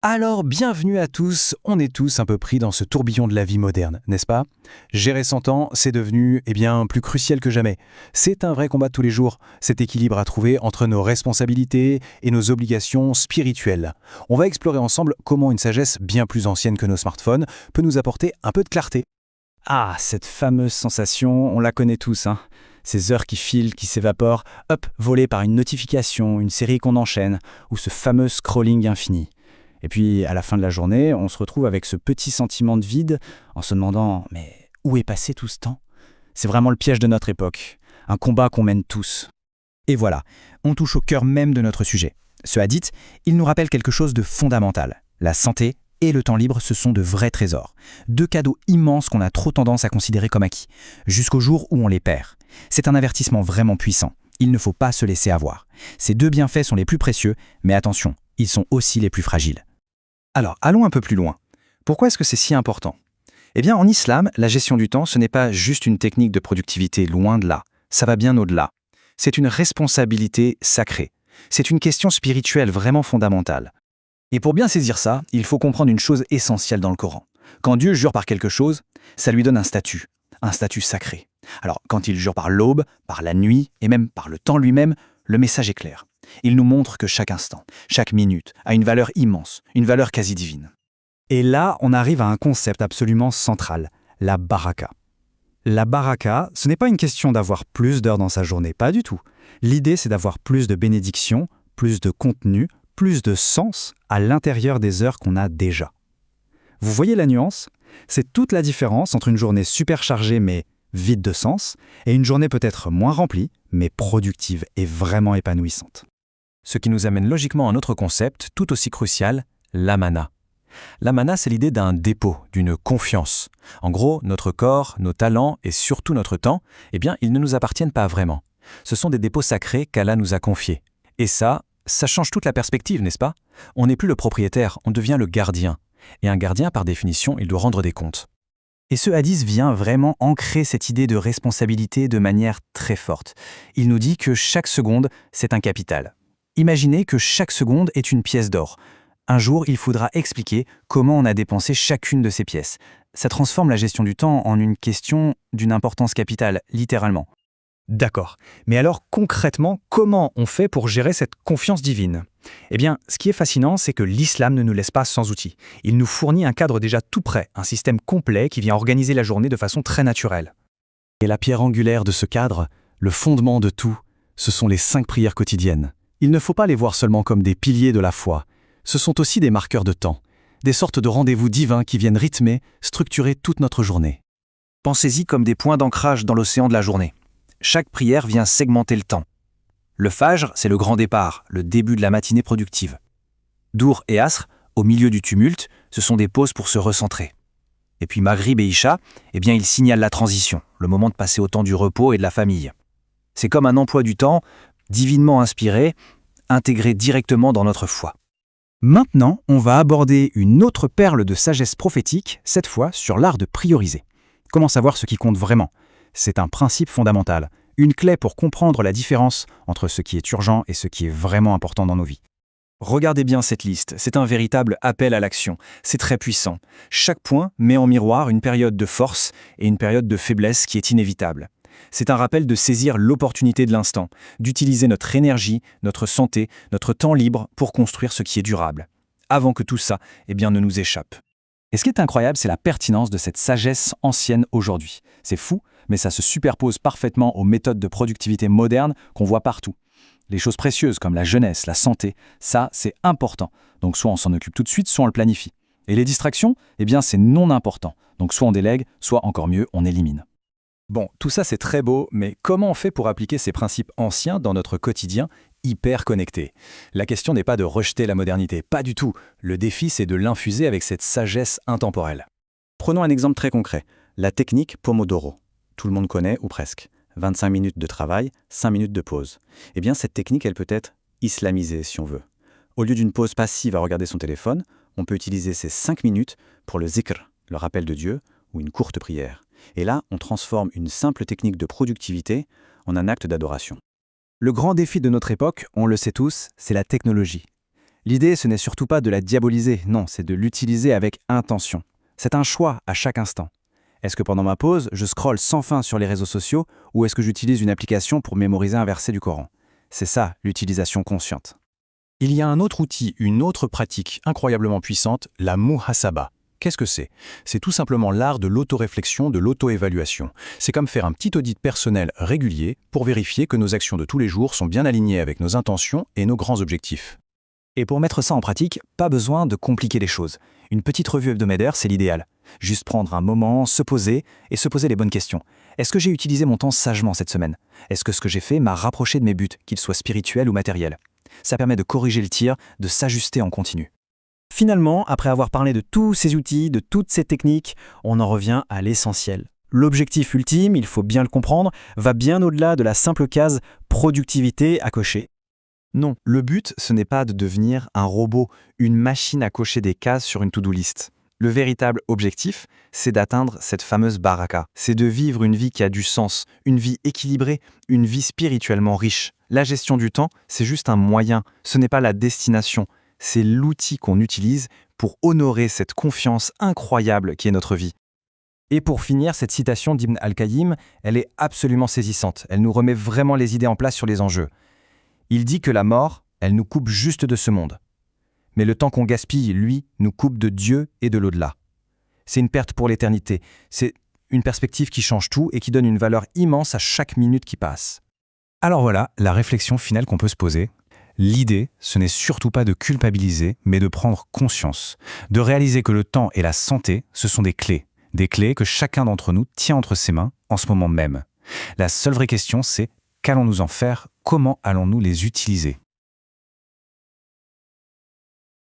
Alors, bienvenue à tous, on est tous un peu pris dans ce tourbillon de la vie moderne, n'est-ce pas? Gérer son temps, c'est devenu, plus crucial que jamais. C'est un vrai combat de tous les jours, cet équilibre à trouver entre nos responsabilités et nos obligations spirituelles. On va explorer ensemble comment une sagesse bien plus ancienne que nos smartphones peut nous apporter un peu de clarté. Ah, cette fameuse sensation, on la connaît tous, hein. Ces heures qui filent, qui s'évaporent, hop, volées par une notification, une série qu'on enchaîne, ou ce fameux scrolling infini. Et puis, à la fin de la journée, on se retrouve avec ce petit sentiment de vide, en se demandant « mais où est passé tout ce temps ?» C'est vraiment le piège de notre époque, un combat qu'on mène tous. Et voilà, on touche au cœur même de notre sujet. Ce hadith, il nous rappelle quelque chose de fondamental. La santé et le temps libre, ce sont de vrais trésors. Deux cadeaux immenses qu'on a trop tendance à considérer comme acquis, jusqu'au jour où on les perd. C'est un avertissement vraiment puissant. Il ne faut pas se laisser avoir. Ces deux bienfaits sont les plus précieux, mais attention, ils sont aussi les plus fragiles. Alors, allons un peu plus loin. Pourquoi est-ce que c'est si important? Eh bien, en islam, la gestion du temps, ce n'est pas juste une technique de productivité, loin de là. Ça va bien au-delà. C'est une responsabilité sacrée. C'est une question spirituelle vraiment fondamentale. Et pour bien saisir ça, il faut comprendre une chose essentielle dans le Coran. Quand Dieu jure par quelque chose, ça lui donne un statut sacré. Alors, quand il jure par l'aube, par la nuit et même par le temps lui-même, le message est clair. Il nous montre que chaque instant, chaque minute, a une valeur immense, une valeur quasi divine. Et là, on arrive à un concept absolument central, la baraka. La baraka, ce n'est pas une question d'avoir plus d'heures dans sa journée, pas du tout. L'idée, c'est d'avoir plus de bénédictions, plus de contenu, plus de sens à l'intérieur des heures qu'on a déjà. Vous voyez la nuance? C'est toute la différence entre une journée super chargée mais vide de sens et une journée peut-être moins remplie mais productive et vraiment épanouissante. Ce qui nous amène logiquement à un autre concept, tout aussi crucial, l'amana. L'amana, c'est l'idée d'un dépôt, d'une confiance. En gros, notre corps, nos talents et surtout notre temps, ils ne nous appartiennent pas vraiment. Ce sont des dépôts sacrés qu'Allah nous a confiés. Et ça change toute la perspective, n'est-ce pas? On n'est plus le propriétaire, on devient le gardien. Et un gardien, par définition, il doit rendre des comptes. Et ce hadith vient vraiment ancrer cette idée de responsabilité de manière très forte. Il nous dit que chaque seconde, c'est un capital. Imaginez que chaque seconde est une pièce d'or. Un jour, il faudra expliquer comment on a dépensé chacune de ces pièces. Ça transforme la gestion du temps en une question d'une importance capitale, littéralement. D'accord. Mais alors concrètement, comment on fait pour gérer cette confiance divine? Eh bien, ce qui est fascinant, c'est que l'islam ne nous laisse pas sans outils. Il nous fournit un cadre déjà tout prêt, un système complet qui vient organiser la journée de façon très naturelle. Et la pierre angulaire de ce cadre, le fondement de tout, ce sont les 5 prières quotidiennes. Il ne faut pas les voir seulement comme des piliers de la foi. Ce sont aussi des marqueurs de temps, des sortes de rendez-vous divins qui viennent rythmer, structurer toute notre journée. Pensez-y comme des points d'ancrage dans l'océan de la journée. Chaque prière vient segmenter le temps. Le Fajr, c'est le grand départ, le début de la matinée productive. Dour et Asr, au milieu du tumulte, ce sont des pauses pour se recentrer. Et puis Maghrib et Isha, ils signalent la transition, le moment de passer au temps du repos et de la famille. C'est comme un emploi du temps, divinement inspiré, intégré directement dans notre foi. Maintenant, on va aborder une autre perle de sagesse prophétique, cette fois sur l'art de prioriser. Comment savoir ce qui compte vraiment? C'est un principe fondamental, une clé pour comprendre la différence entre ce qui est urgent et ce qui est vraiment important dans nos vies. Regardez bien cette liste, c'est un véritable appel à l'action. C'est très puissant. Chaque point met en miroir une période de force et une période de faiblesse qui est inévitable. C'est un rappel de saisir l'opportunité de l'instant, d'utiliser notre énergie, notre santé, notre temps libre pour construire ce qui est durable, avant que tout ça ne nous échappe. Et ce qui est incroyable, c'est la pertinence de cette sagesse ancienne aujourd'hui. C'est fou, mais ça se superpose parfaitement aux méthodes de productivité modernes qu'on voit partout. Les choses précieuses comme la jeunesse, la santé, ça, c'est important. Donc soit on s'en occupe tout de suite, soit on le planifie. Et les distractions, c'est non important. Donc soit on délègue, soit encore mieux, on élimine. Bon, tout ça c'est très beau, mais comment on fait pour appliquer ces principes anciens dans notre quotidien hyper connecté? La question n'est pas de rejeter la modernité, pas du tout. Le défi, c'est de l'infuser avec cette sagesse intemporelle. Prenons un exemple très concret, la technique Pomodoro. Tout le monde connaît, ou presque. 25 minutes de travail, 5 minutes de pause. Cette technique, elle peut être islamisée, si on veut. Au lieu d'une pause passive à regarder son téléphone, on peut utiliser ces 5 minutes pour le zikr, le rappel de Dieu, ou une courte prière. Et là, on transforme une simple technique de productivité en un acte d'adoration. Le grand défi de notre époque, on le sait tous, c'est la technologie. L'idée, ce n'est surtout pas de la diaboliser, non, c'est de l'utiliser avec intention. C'est un choix à chaque instant. Est-ce que pendant ma pause, je scrolle sans fin sur les réseaux sociaux ou est-ce que j'utilise une application pour mémoriser un verset du Coran? C'est ça, l'utilisation consciente. Il y a un autre outil, une autre pratique incroyablement puissante, la muhasaba. Qu'est-ce que c'est? C'est tout simplement l'art de l'autoréflexion, de l'auto-évaluation. C'est comme faire un petit audit personnel régulier pour vérifier que nos actions de tous les jours sont bien alignées avec nos intentions et nos grands objectifs. Et pour mettre ça en pratique, pas besoin de compliquer les choses. Une petite revue hebdomadaire, c'est l'idéal. Juste prendre un moment, se poser et se poser les bonnes questions. Est-ce que j'ai utilisé mon temps sagement cette semaine? Est-ce que ce que j'ai fait m'a rapproché de mes buts, qu'ils soient spirituels ou matériels? Ça permet de corriger le tir, de s'ajuster en continu. Finalement, après avoir parlé de tous ces outils, de toutes ces techniques, on en revient à l'essentiel. L'objectif ultime, il faut bien le comprendre, va bien au-delà de la simple case « productivité » à cocher. Non, le but, ce n'est pas de devenir un robot, une machine à cocher des cases sur une to-do list. Le véritable objectif, c'est d'atteindre cette fameuse baraka. C'est de vivre une vie qui a du sens, une vie équilibrée, une vie spirituellement riche. La gestion du temps, c'est juste un moyen, ce n'est pas la destination. C'est l'outil qu'on utilise pour honorer cette confiance incroyable qui est notre vie. Et pour finir, cette citation d'Ibn al-Qayyim, elle est absolument saisissante. Elle nous remet vraiment les idées en place sur les enjeux. Il dit que la mort, elle nous coupe juste de ce monde. Mais le temps qu'on gaspille, lui, nous coupe de Dieu et de l'au-delà. C'est une perte pour l'éternité. C'est une perspective qui change tout et qui donne une valeur immense à chaque minute qui passe. Alors voilà, la réflexion finale qu'on peut se poser. L'idée, ce n'est surtout pas de culpabiliser, mais de prendre conscience, de réaliser que le temps et la santé, ce sont des clés que chacun d'entre nous tient entre ses mains en ce moment même. La seule vraie question, c'est qu'allons-nous en faire? Comment allons-nous les utiliser?